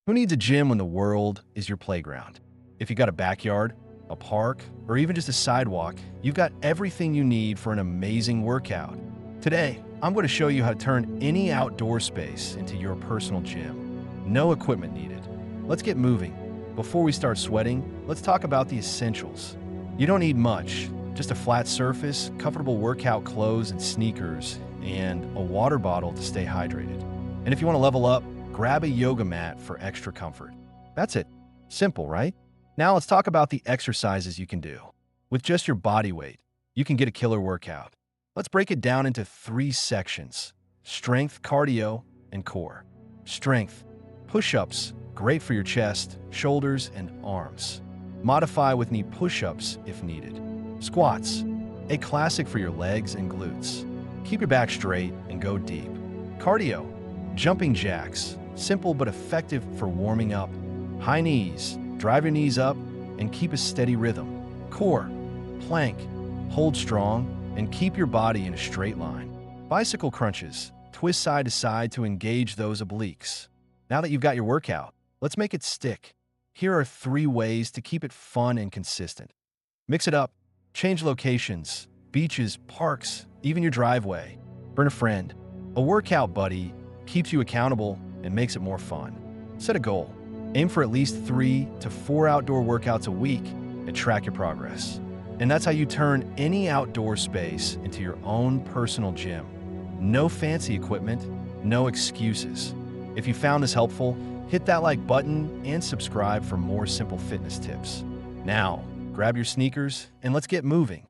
Who needs a gym when the world is your playground? If you got a backyard, a park, or even just a sidewalk, you've got everything you need for an amazing workout. Today, I'm going to show you how to turn any outdoor space into your personal gym. No equipment needed. Let's get moving. Before we start sweating, let's talk about the essentials. You don't need much, just a flat surface, comfortable workout clothes and sneakers, and a water bottle to stay hydrated. And if you want to level up, grab a yoga mat for extra comfort. That's it. Simple, right? Now let's talk about the exercises you can do. With just your body weight, you can get a killer workout. Let's break it down into 3 sections: strength, cardio, and core. Strength. Push-ups, great for your chest, shoulders, and arms. Modify with knee push-ups if needed. Squats. A classic for your legs and glutes. Keep your back straight and go deep. Cardio. Jumping jacks. Simple but effective for warming up. High knees. Drive your knees up and keep a steady rhythm. Core. Plank. Hold strong and keep your body in a straight line. Bicycle crunches. Twist side to side to engage those obliques. Now that you've got your workout, let's make it stick. Here are 3 ways to keep it fun and consistent. Mix it up. Change locations. Beaches, parks, even your driveway. Bring a friend. A workout buddy keeps you accountable and makes it more fun. Set a goal. Aim for at least 3 to 4 outdoor workouts a week and track your progress. And that's how you turn any outdoor space into your own personal gym. No fancy equipment, no excuses. If you found this helpful, hit that like button and subscribe for more simple fitness tips. Now, grab your sneakers and let's get moving.